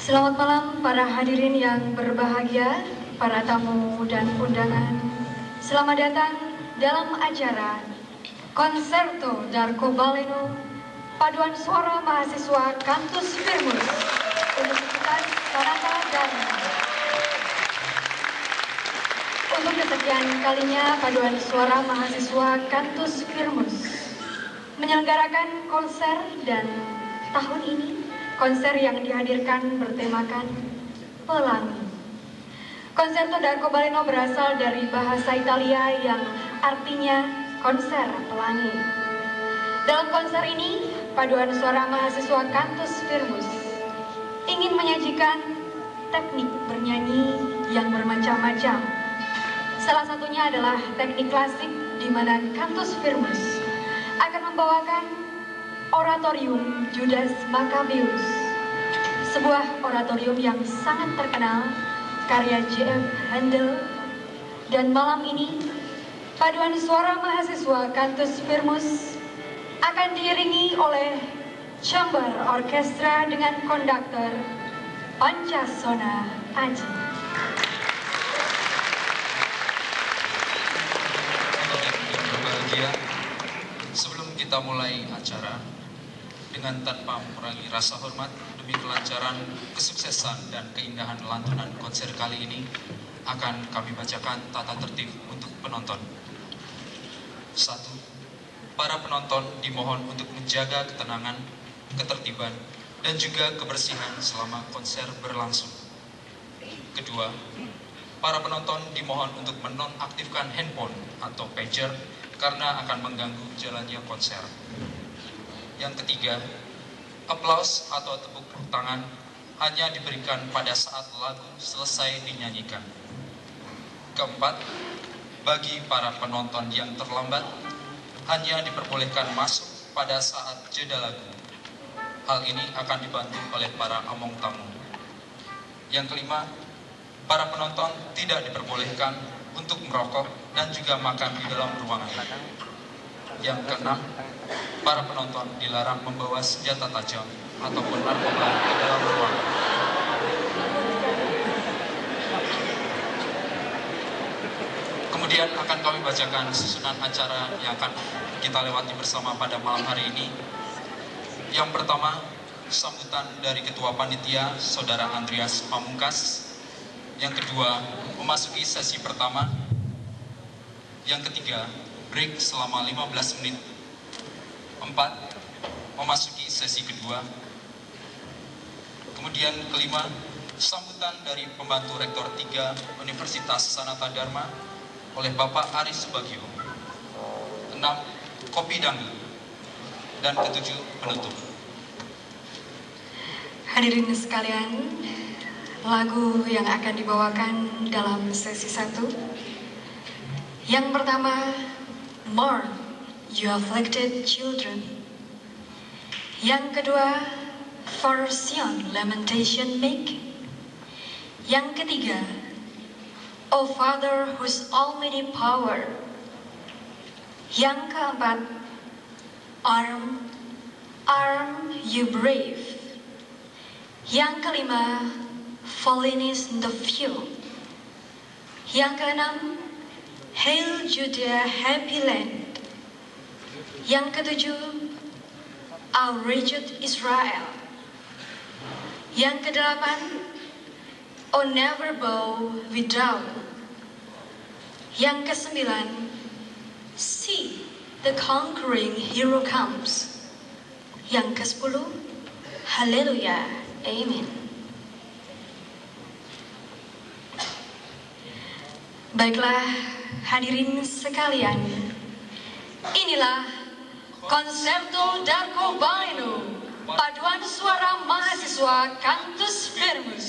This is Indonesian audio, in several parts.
Selamat malam para hadirin yang berbahagia, para tamu dan undangan. Selamat datang dalam acara Concerto d'Arcobaleno, paduan suara mahasiswa Cantus Firmus, Universitas Sonata Dharma. Untuk kesekian kalinya paduan suara mahasiswa Cantus Firmus menyelenggarakan konser, dan tahun ini konser yang dihadirkan bertemakan Pelangi. Concerto d'Arcobaleno berasal dari bahasa Italia yang artinya konser pelangi. Dalam konser ini, paduan suara mahasiswa Cantus Firmus ingin menyajikan teknik bernyanyi yang bermacam-macam. Salah satunya adalah teknik klasik, di mana Cantus Firmus akan membawakan oratorium Judas Maccabeus, sebuah oratorium yang sangat terkenal karya J.F. Handel. Dan malam ini paduan suara mahasiswa Cantus Firmus akan diiringi oleh chamber orkestra dengan konduktor Pancasona Aji. Berbahagia, sebelum kita mulai acara, dengan tanpa mengurangi rasa hormat demi kelancaran, kesuksesan, dan keindahan lantunan konser kali ini, akan kami bacakan tata tertib untuk penonton. 1. Para penonton dimohon untuk menjaga ketenangan, ketertiban, dan juga kebersihan selama konser berlangsung. 2. Para penonton dimohon untuk menonaktifkan handphone atau pager karena akan mengganggu jalannya konser. Yang 3, aplaus atau tepuk tangan hanya diberikan pada saat lagu selesai dinyanyikan. 4, bagi para penonton yang terlambat, hanya diperbolehkan masuk pada saat jeda lagu. Hal ini akan dibantu oleh para among tamu. Yang 5, para penonton tidak diperbolehkan untuk merokok dan juga makan di dalam ruangan. Yang 6, para penonton dilarang membawa senjata tajam ataupun narkoba ke dalam ruangan. Kemudian akan kami bacakan susunan acara yang akan kita lewati bersama pada malam hari ini. Yang pertama, sambutan dari Ketua Panitia, Saudara Andreas Pamungkas. Yang kedua, memasuki sesi pertama. Yang ketiga, break selama 15 menit. 4, memasuki sesi kedua. Kemudian kelima, sambutan dari Pembantu Rektor 3 Universitas Sonata Dharma oleh Bapak Aris Subagio. 6, kopi dangdut. Dan ketujuh, penutup. Hadirin sekalian, lagu yang akan dibawakan dalam sesi 1. Yang pertama, Mourn, You Afflicted Children. Yang kedua, For Sion, Lamentation Make. Yang ketiga, O Father whose almighty power. Yang keempat, Arm, Arm, You Brave. Yang kelima, Fallen is the Few. Yang keenam, Hail Judea, Happy Land. Yang ketujuh, Outraged Israel. Yang kedelapan, O Never Bow Without. Yang kesembilan, See, the Conquering Hero Comes. Yang kesepuluh, Haleluya, Amen. Baiklah, hadirin sekalian, inilah Concerto d'Arcobaleno, paduan suara mahasiswa Cantus Firmus.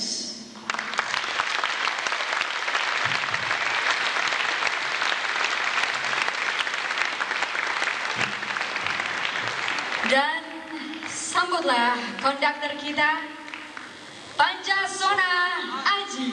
Dan sambutlah konduktor kita, Pancasona Aji.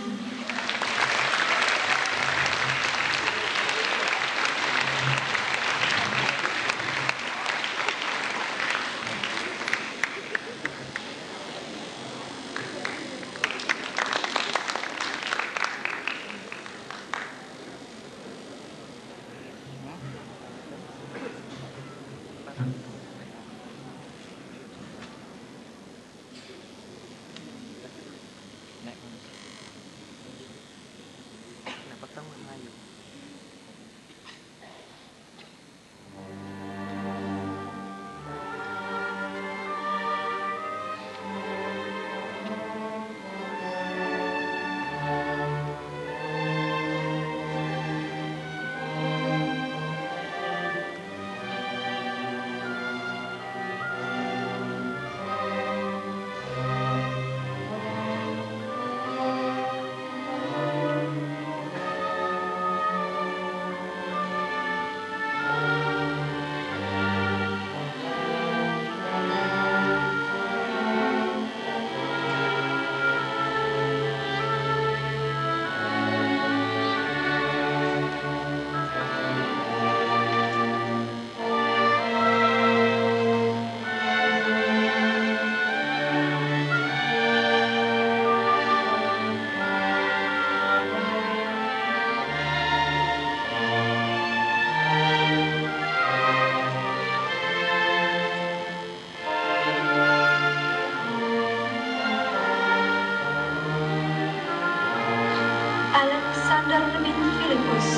Alexander bin Filipus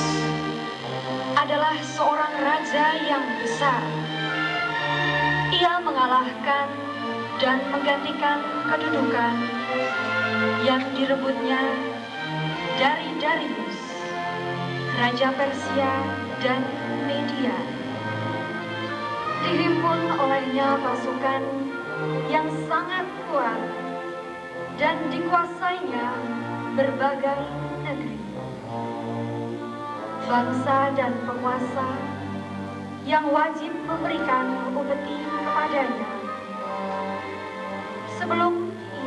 adalah seorang raja yang besar. Ia mengalahkan dan menggantikan kedudukan yang direbutnya dari Darius, Raja Persia dan Media. Dihimpun olehnya pasukan yang sangat kuat dan dikuasainya berbagai negeri, bangsa dan penguasa yang wajib memberikan upeti kepadanya. Sebelum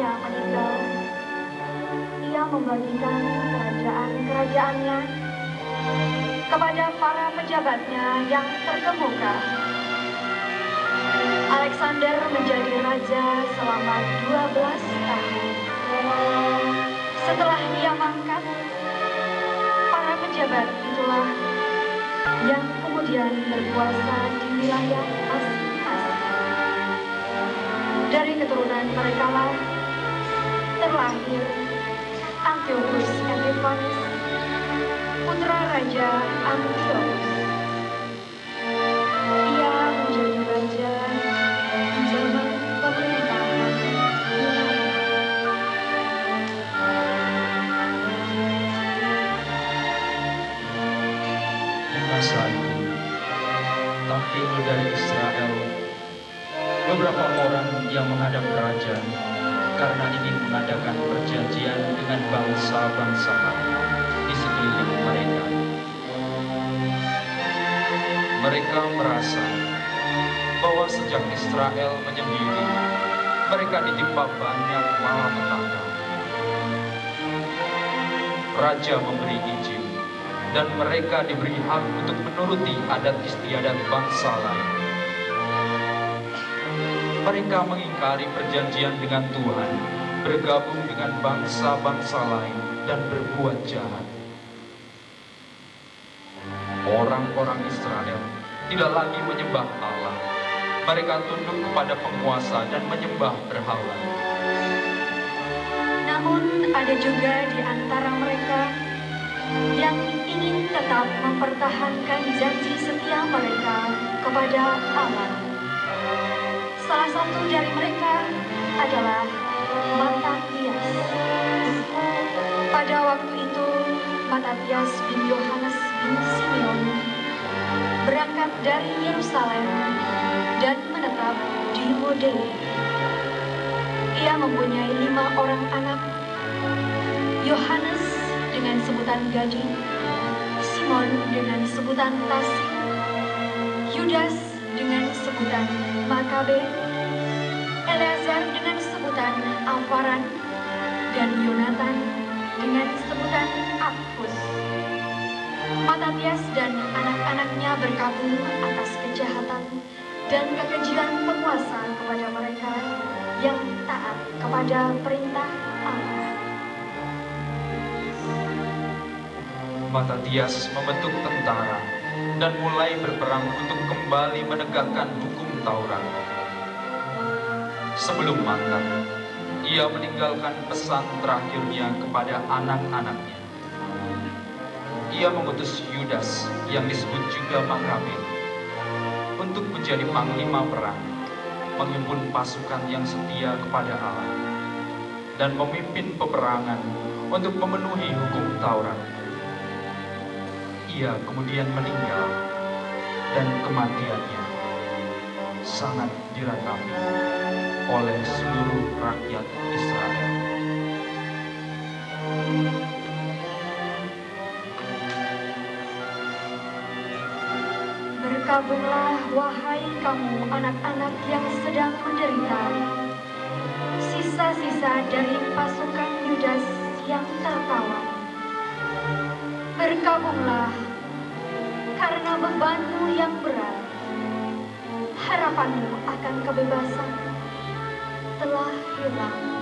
ia meninggal, ia membagikan kerajaan-kerajaannya kepada para pejabatnya yang terkemuka. Alexander menjadi raja selama 12 tahun. Setelah ia mangkat, para pejabat itulah yang kemudian berkuasa di wilayah masing-masing. Dari keturunan mereka lah terlahir Antiochus Epiphanes, putra Raja Antiochus. Ia menjadi raja di zaman pemerintahan Yunani. Di masa itu, tampil dari Israel beberapa orang yang menghadap raja karena ingin mengadakan perjanjian dengan bangsa-bangsa di sekeliling mereka. Mereka merasa bahwa sejak Israel menyendiri, mereka ditimpa banyak malapetaka. Raja memberi izin dan mereka diberi hak untuk menuruti adat istiadat bangsa lain. Mereka mengingkari perjanjian dengan Tuhan, bergabung dengan bangsa-bangsa lain, dan berbuat jahat. Orang-orang Israel tidak lagi menyembah Allah. Mereka tunduk kepada penguasa dan menyembah berhala. Namun ada juga di antara mereka yang ingin tetap mempertahankan janji setia mereka kepada Allah. Salah satu dari mereka adalah Matatias. Pada waktu itu, Matatias bin Yohanes bin Simeon berangkat dari Yerusalem dan menetap di Yudea. Ia mempunyai 5 orang anak: Yohanes dengan sebutan Gadi, Simon dengan sebutan Tasi, Yudas dengan sebutan Makabe, Eleazar dengan sebutan Alfaran, dan Yonatan dengan sebutan Akbus. Matatias dan anak-anaknya berkabung atas kejahatan dan kekejian penguasa kepada mereka yang taat kepada perintah Allah. Matatias membentuk tentara dan mulai berperang untuk kembali kembali menegakkan hukum Taurat. Sebelum makan, ia meninggalkan pesan terakhirnya kepada anak-anaknya. Ia mengutus Yudas yang disebut juga Makabe untuk menjadi panglima perang, menghimpun pasukan yang setia kepada Allah, dan memimpin peperangan untuk memenuhi hukum Taurat. Ia kemudian meninggal, dan kematiannya sangat diratapi oleh seluruh rakyat Israel. Berkabunglah wahai kamu anak-anak yang sedang menderita, sisa-sisa dari pasukan Yudas yang tertawan. Berkabunglah karena bebanmu yang berat. Harapanmu akan kebebasan telah hilang.